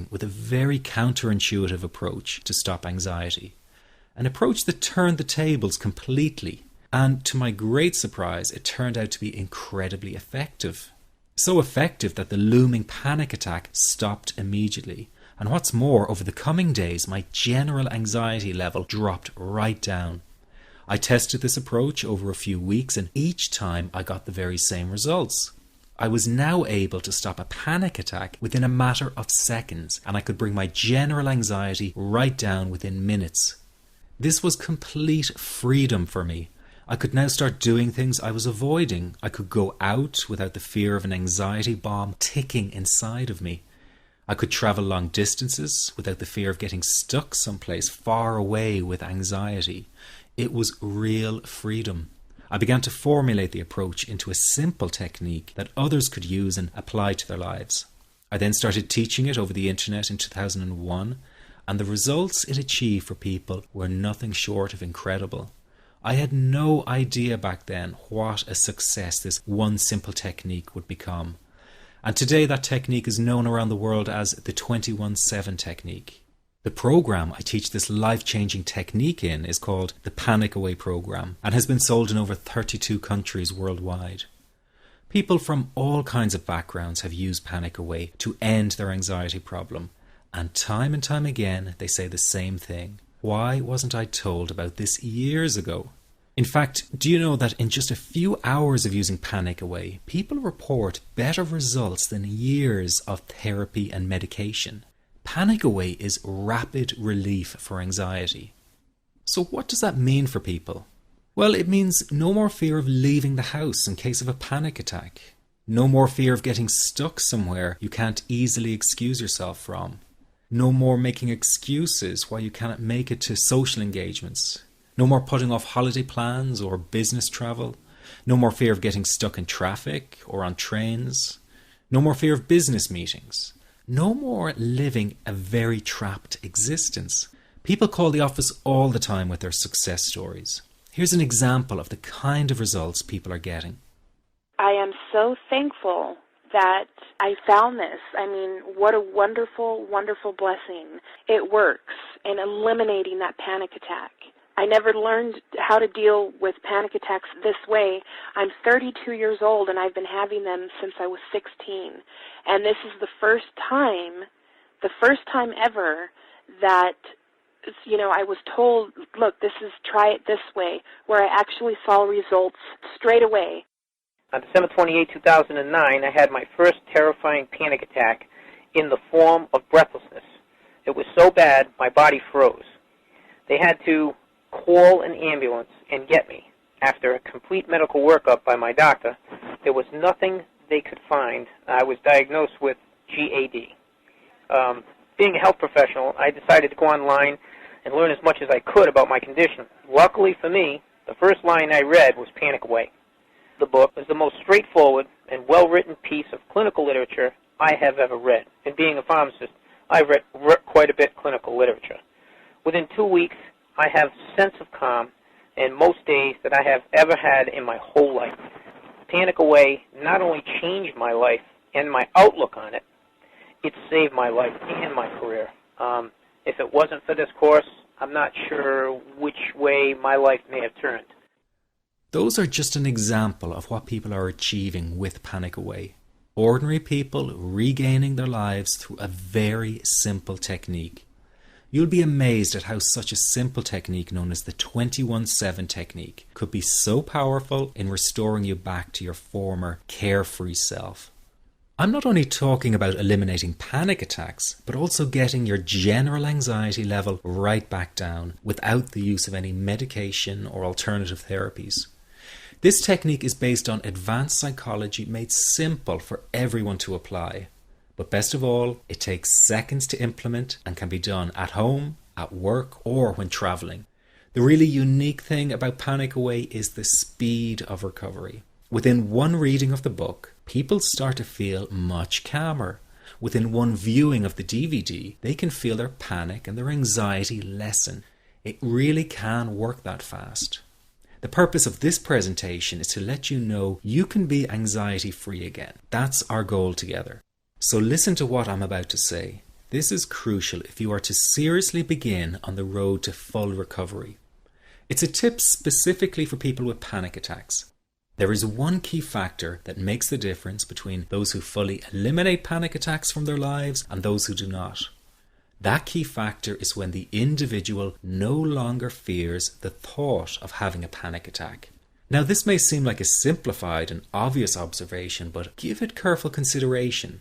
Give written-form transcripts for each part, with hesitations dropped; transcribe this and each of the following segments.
experimenting with a very counterintuitive approach to stop anxiety. An approach that turned the tables completely. And to my great surprise, it turned out to be incredibly effective. So effective that the looming panic attack stopped immediately. And what's more, over the coming days, my general anxiety level dropped right down. I tested this approach over a few weeks, and each time I got the very same results. I was now able to stop a panic attack within a matter of seconds, and I could bring my general anxiety right down within minutes. This was complete freedom for me. I could now start doing things I was avoiding. I could go out without the fear of an anxiety bomb ticking inside of me. I could travel long distances without the fear of getting stuck someplace far away with anxiety. It was real freedom. I began to formulate the approach into a simple technique that others could use and apply to their lives. I then started teaching it over the internet in 2001, and the results it achieved for people were nothing short of incredible. I had no idea back then what a success this one simple technique would become. And today that technique is known around the world as the 21-7 technique. The program I teach this life-changing technique in is called the Panic Away program and has been sold in over 32 countries worldwide. People from all kinds of backgrounds have used Panic Away to end their anxiety problem. And time again they say the same thing. Why wasn't I told about this years ago? In fact, do you know that in just a few hours of using Panic Away, people report better results than years of therapy and medication? Panic Away is rapid relief for anxiety. So what does that mean for people? Well, it means no more fear of leaving the house in case of a panic attack. No more fear of getting stuck somewhere you can't easily excuse yourself from. No more making excuses why you cannot make it to social engagements. No more putting off holiday plans or business travel. No more fear of getting stuck in traffic or on trains. No more fear of business meetings. No more living a very trapped existence. People call the office all the time with their success stories. Here's an example of the kind of results people are getting. I am so thankful that I found this. I mean, what a wonderful, wonderful blessing. It works in eliminating that panic attack. I never learned how to deal with panic attacks this way. I'm 32 years old and I've been having them since I was 16. And this is the first time ever that, I was told, look, try it this way, where I actually saw results straight away. On December 28, 2009, I had my first terrifying panic attack in the form of breathlessness. It was so bad, my body froze. They had to call an ambulance and get me. After a complete medical workup by my doctor, there was nothing they could find. I was diagnosed with GAD. Being a health professional, I decided to go online and learn as much as I could about my condition. Luckily for me, the first line I read was Panic Away. The book is the most straightforward and well-written piece of clinical literature I have ever read. And being a pharmacist, I've read quite a bit of clinical literature. Within 2 weeks, I have a sense of calm in most days that I have ever had in my whole life. Panic Away not only changed my life and my outlook on it, it saved my life and my career. If it wasn't for this course, I'm not sure which way my life may have turned. Those are just an example of what people are achieving with Panic Away. Ordinary people regaining their lives through a very simple technique. You'll be amazed at how such a simple technique known as the 21-7 technique could be so powerful in restoring you back to your former carefree self. I'm not only talking about eliminating panic attacks, but also getting your general anxiety level right back down without the use of any medication or alternative therapies. This technique is based on advanced psychology made simple for everyone to apply. But best of all, it takes seconds to implement and can be done at home, at work, or when traveling. The really unique thing about Panic Away is the speed of recovery. Within one reading of the book, people start to feel much calmer. Within one viewing of the DVD, they can feel their panic and their anxiety lessen. It really can work that fast. The purpose of this presentation is to let you know you can be anxiety-free again. That's our goal together. So listen to what I'm about to say. This is crucial if you are to seriously begin on the road to full recovery. It's a tip specifically for people with panic attacks. There is one key factor that makes the difference between those who fully eliminate panic attacks from their lives and those who do not. That key factor is when the individual no longer fears the thought of having a panic attack. Now, this may seem like a simplified and obvious observation, but give it careful consideration.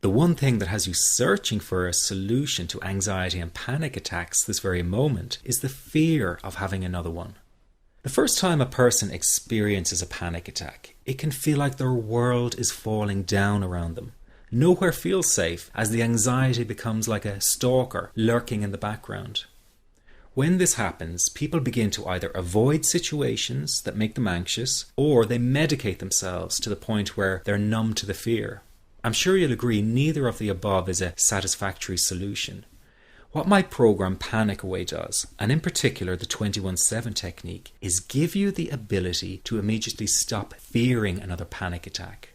The one thing that has you searching for a solution to anxiety and panic attacks this very moment is the fear of having another one. The first time a person experiences a panic attack, it can feel like their world is falling down around them. Nowhere feels safe as the anxiety becomes like a stalker lurking in the background. When this happens, people begin to either avoid situations that make them anxious, or they medicate themselves to the point where they're numb to the fear. I'm sure you'll agree neither of the above is a satisfactory solution. What my program Panic Away does, and in particular the 21-7 technique, is give you the ability to immediately stop fearing another panic attack.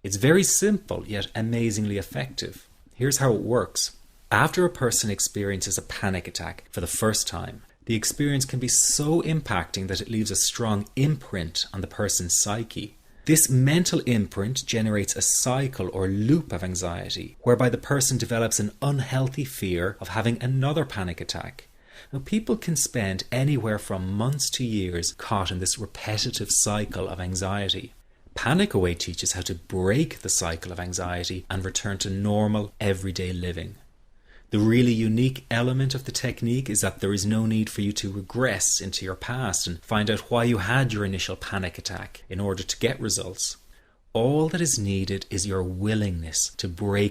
It's very simple yet amazingly effective. Here's how it works. After a person experiences a panic attack for the first time, the experience can be so impacting that it leaves a strong imprint on the person's psyche. This mental imprint generates a cycle or loop of anxiety, whereby the person develops an unhealthy fear of having another panic attack. Now, people can spend anywhere from months to years caught in this repetitive cycle of anxiety. Panic Away teaches how to break the cycle of anxiety and return to normal, everyday living. The really unique element of the technique is that there is no need for you to regress into your past and find out why you had your initial panic attack in order to get results. All that is needed is your willingness to break